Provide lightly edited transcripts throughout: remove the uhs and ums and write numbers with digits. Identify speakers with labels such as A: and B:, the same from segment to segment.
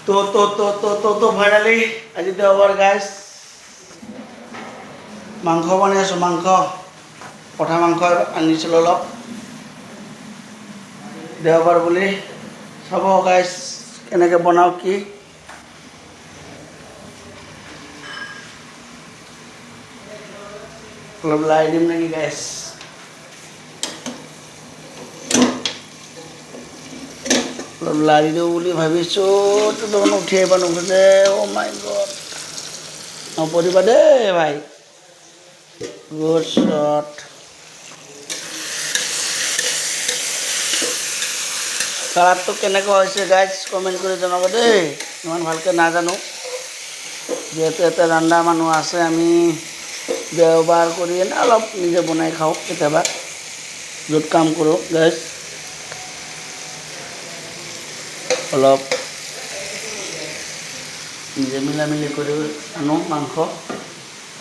A: তো ফাইনালি আজি দেওবাৰ গাইজ মাংস বনাই আছোঁ মাংস পঠা মাংস আনিছিলোঁ অলপ দেওবাৰ বুলি চাব গাইজ কেনেকৈ বনাওঁ কি অলপ লাই দিম নেকি গাইজ অলপ লাৰি দিওঁ বুলি ভাবিছোঁ তো উঠি আহিব নোখোজে অ' মাই গড নপৰিবা দেই ভাই গুড শ্বট কালাৰটো কেনেকুৱা হৈছে গাইজ কমেণ্ট কৰি জনাব দেই ইমান ভালকৈ নাজানো যিহেতু এটা ৰন্ধা মানুহ আছে আমি দেওবাৰ কৰি এনে অলপ নিজে বনাই খাওঁ কেতিয়াবা য'ত কাম কৰোঁ গাইজ অলপ নিজে মিলামিলি কৰি আনো মাংস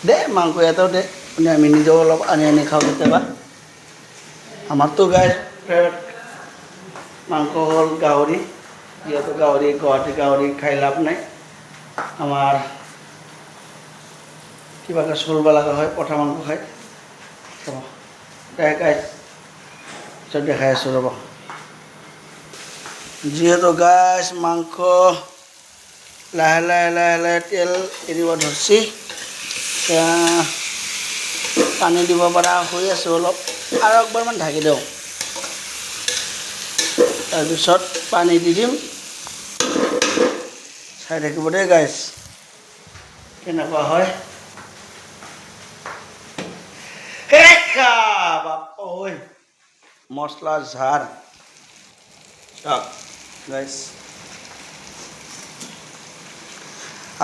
A: দে মাংস এটাও দে মানে আমি নিজেও অলপ আনি খাওঁ কেতিয়াবা আমাৰতো গাইজ ফেভৰেট মাংস হ'ল গাহৰি যিহেতু গুৱাহাটী গাহৰি খাই লাভ নাই আমাৰ কিবাকৈ চলিব লগা হয় পঠা মাংস খাই ৰ'ব দে গাইজ পিছত দেখাই আছোঁ ৰ'ব যিহেতু গাইজ মাংস লাহে লাহে তেল এৰিব ধৰিছে পানী দিব পৰা হৈ আছোঁ অলপ আৰু একবাৰমান ঢাকি দিওঁ তাৰপিছত পানী দি দিম চাই থাকিব দেই গাইজ কেনেকুৱা হয় বাপঐ মছলা ঝাৰ গাইজ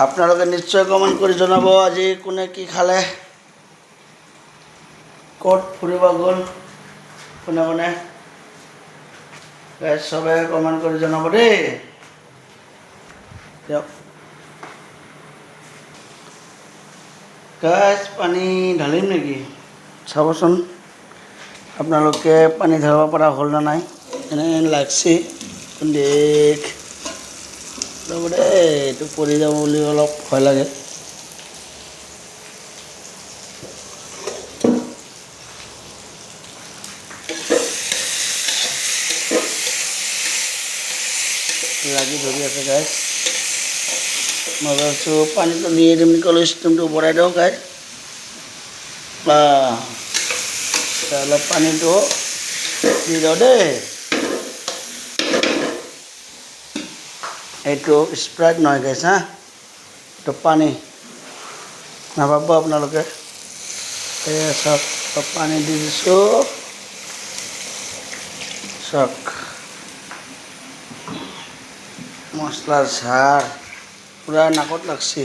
A: আপোনালোকে নিশ্চয় কমেণ্ট কৰি জনাব আজি কোনে কি খালে ক'ত ফুৰিব গ'ল কোনে কোনে গাইজ চবে কমেণ্ট কৰি জনাব দেই দিয়ক গাইজ পানী ঢালিম নেকি চাবচোন আপোনালোকে পানী ঢালিব পৰা হ'ল নে নাই এনে লাগছে দেখ ৰ'ব দেই এইটো পৰি যাব বুলি অলপ ভয় লাগে লাগি ধৰি আছে গাইজ মই ভাবিছোঁ পানীটো দিয়ে দিম নেকি অলপ ষ্টিমটো বঢ়াই দিওঁ গাইজ অলপ পানীটো দি দিওঁ দেই এইটো স্প্ৰাইট নহয় গাইজ হা এইটো পানী নাভাবিব আপোনালোকে চাওক অলপ পানী দি দিছোঁ চাওক মছলাৰ ঝাৰ পূৰা নাকত লাগছে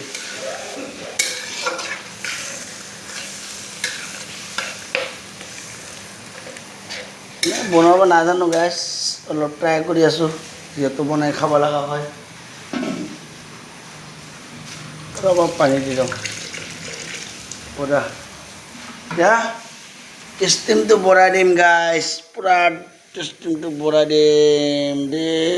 A: বনাব নাজানো গাইজ অলপ ট্ৰাই কৰি আছোঁ যিহেতু বনাই খাব লগা হয় অলপ পানী দি দিওঁ পূৰা এতিয়া ষ্টিমটো বঢ়াই দিম গাইজ পূৰা ষ্টিমটো বঢ়াই দিম দেই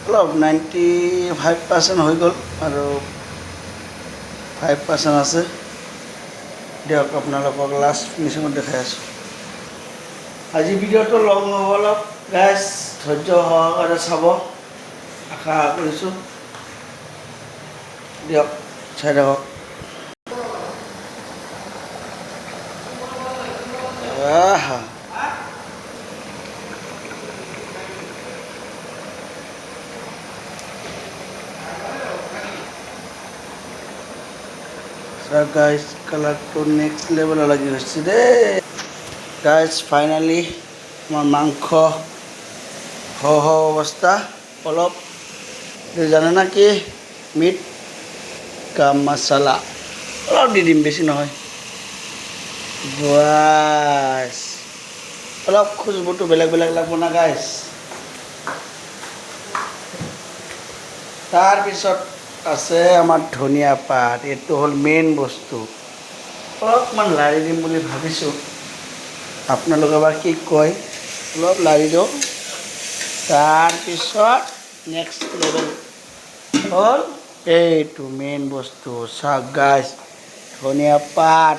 A: অলপ 95% হৈ গ'ল আৰু 5% আছে দিয়ক আপোনালোকক লাষ্ট ফিনিচিঙত দেখাই আছোঁ আজি ভিডিঅ'টো লং নহ'ব অলপ গাইজ ধৈৰ্য সহকাৰে চাব আশা কৰিছোঁ দিয়ক চাই থাকক গাইজ কালাৰটো নেক্সট লেভেল লাগি হৈছে দেই গাইজ ফাইনেলি আমাৰ মাংস অৱস্থা অলপ জানে না কি মিট কা মছলা অলপ দি দিম বেছি নহয় বাছ অলপ খুচবুটো বেলেগ লাগব না গাইজ তাৰপিছত আছে আমাৰ ধনিয়া পাত এইটো হ'ল মেইন বস্তু অলপমান লাৰি দিম বুলি ভাবিছোঁ আপোনালোকে বা কি কয় অলপ লাৰি দিওঁ তাৰপিছত নেক্সট লেভেল হ'ল এইটো মেইন বস্তু চাওক গাইছ ধনিয়া পাত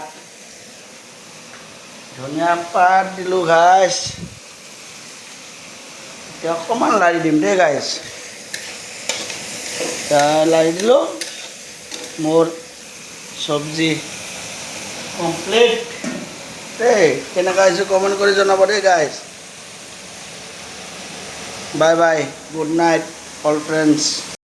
A: দিলোঁ গাইছ এতিয়া অকণমান লাৰি দিম দেই গাইছ লাৰি দিলোঁ মোৰ চব্জি কমপ্লিট দেই কেনেকুৱা হৈছে কমেণ্ট কৰি জনাব দেই গাইছ bye bye good night all friends